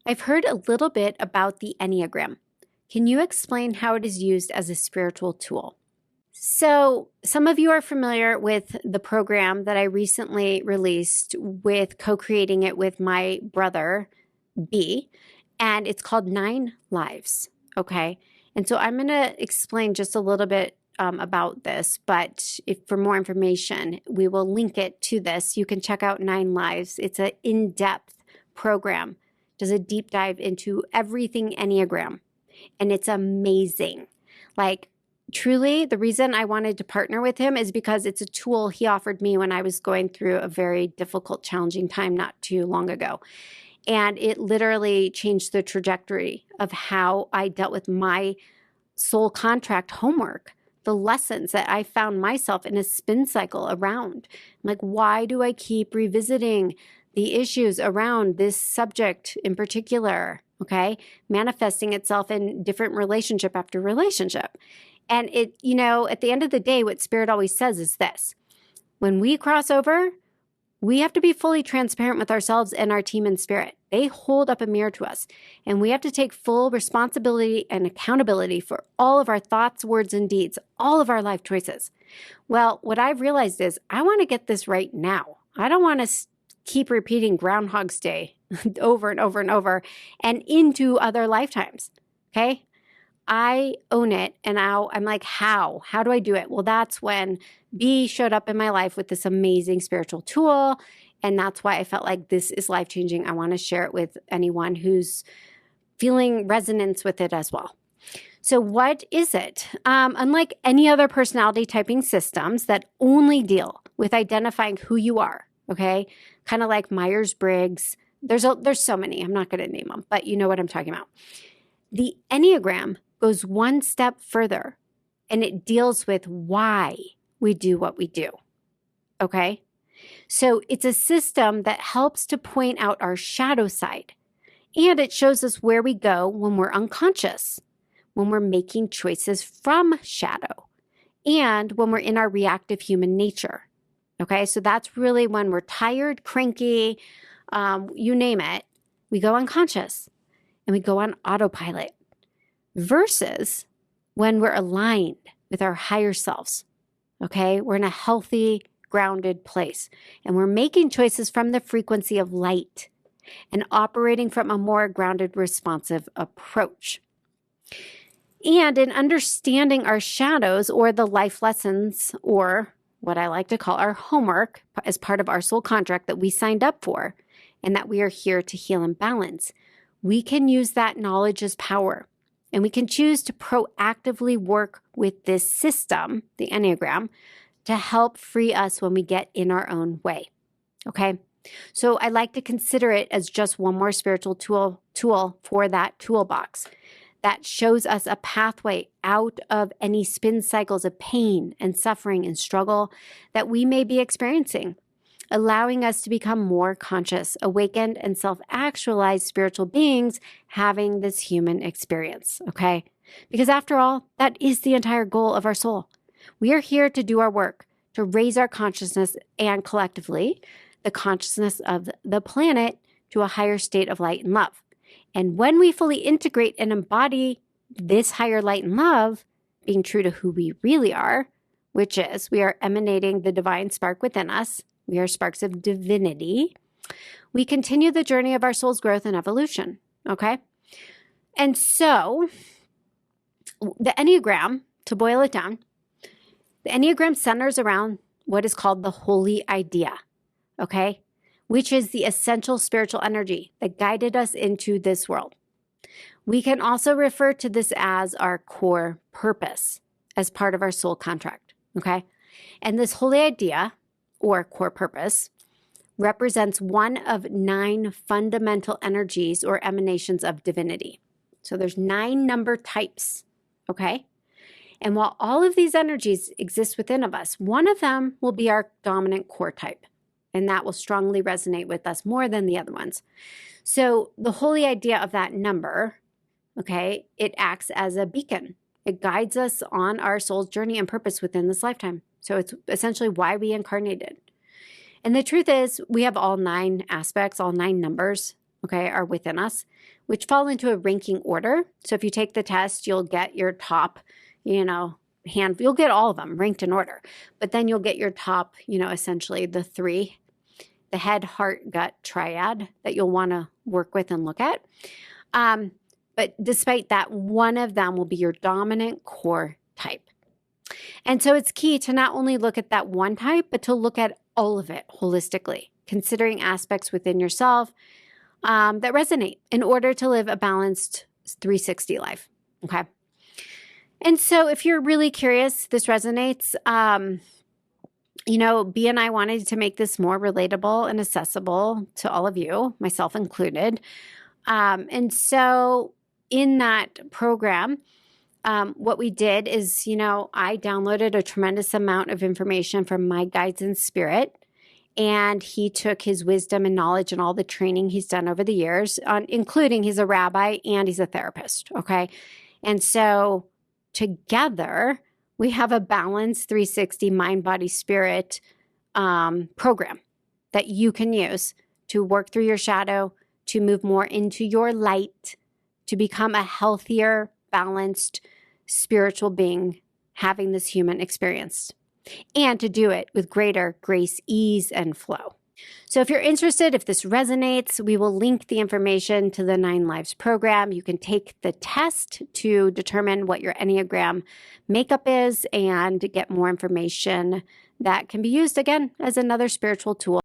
I've heard a little bit about the Enneagram. Can you explain how it is used as a spiritual tool? So, some of you are familiar with the program that I recently released with co-creating it with my brother, B, and it's called 9 Lives. Okay. And so I'm going to explain just a little bit about this, but if for more information, we will link it to this. You can check out 9 Lives. It's an in-depth program, does a deep dive into everything Enneagram, and it's amazing. Like, truly, the reason I wanted to partner with him is because it's a tool he offered me when I was going through a very difficult, challenging time not too long ago. And it literally changed the trajectory of how I dealt with my soul contract homework, the lessons that I found myself in a spin cycle around. I'm like, why do I keep revisiting the issues around this subject in particular? Okay, manifesting itself in different relationship after relationship. And it, at the end of the day, what Spirit always says is this: when we cross over, we have to be fully transparent with ourselves and our team in spirit. They hold up a mirror to us, and we have to take full responsibility and accountability for all of our thoughts, words, and deeds, all of our life choices. Well, what I've realized is I want to get this right now. I don't want to keep repeating Groundhog's Day over and over and over and into other lifetimes. Okay. I own it. And now I'm like, how do I do it? Well, that's when B showed up in my life with this amazing spiritual tool. And that's why I felt like this is life-changing. I want to share it with anyone who's feeling resonance with it as well. So what is it? Unlike any other personality typing systems that only deal with identifying who you are, okay? Kind of like Myers-Briggs. There's so many. I'm not going to name them, but you know what I'm talking about. The Enneagram goes one step further, and it deals with why we do what we do, okay? So it's a system that helps to point out our shadow side, and it shows us where we go when we're unconscious, when we're making choices from shadow, and when we're in our reactive human nature, okay? So that's really when we're tired, cranky, you name it, we go unconscious and we go on autopilot. Versus when we're aligned with our higher selves, okay? We're in a healthy, grounded place, and we're making choices from the frequency of light and operating from a more grounded, responsive approach. And in understanding our shadows, or the life lessons, or what I like to call our homework as part of our soul contract that we signed up for, and that we are here to heal and balance, we can use that knowledge as power. And we can choose to proactively work with this system, the Enneagram, to help free us when we get in our own way, okay? So I like to consider it as just one more spiritual tool for that toolbox that shows us a pathway out of any spin cycles of pain and suffering and struggle that we may be experiencing, allowing us to become more conscious, awakened, and self-actualized spiritual beings having this human experience, okay? Because after all, that is the entire goal of our soul. We are here to do our work, to raise our consciousness and collectively the consciousness of the planet to a higher state of light and love. And when we fully integrate and embody this higher light and love, being true to who we really are, which is we are emanating the divine spark within us, we are sparks of divinity, we continue the journey of our soul's growth and evolution, okay? And so the Enneagram, to boil it down, the Enneagram centers around what is called the holy idea, okay? Which is the essential spiritual energy that guided us into this world. We can also refer to this as our core purpose as part of our soul contract, okay? And this holy idea, or core purpose, represents one of 9 fundamental energies or emanations of divinity. So there's 9 number types, okay? And while all of these energies exist within of us, one of them will be our dominant core type, and that will strongly resonate with us more than the other ones. So the holy idea of that number, okay, it acts as a beacon. It guides us on our soul's journey and purpose within this lifetime. So it's essentially why we incarnated. And the truth is, we have all 9 aspects, all 9 numbers okay, are within us, which fall into a ranking order. So if you take the test, you'll get your top, you'll get all of them ranked in order, but then you'll get your top, essentially the three, the head, heart, gut triad that you'll want to work with and look at. But despite that, one of them will be your dominant core type. And so it's key to not only look at that one type, but to look at all of it holistically, considering aspects within yourself that resonate in order to live a balanced 360 life. Okay. And so if you're really curious, this resonates, B and I wanted to make this more relatable and accessible to all of you, myself included. And so in that program, what we did is, I downloaded a tremendous amount of information from my guides in spirit, and he took his wisdom and knowledge and all the training he's done over the years, including he's a rabbi and he's a therapist. Okay. And so together we have a balanced 360 mind, body, spirit program that you can use to work through your shadow, to move more into your light, to become a healthier, balanced spiritual being having this human experience, and to do it with greater grace, ease, and flow. So if you're interested, if this resonates, we will link the information to the 9 Lives program. You can take the test to determine what your Enneagram makeup is and get more information that can be used, again, as another spiritual tool.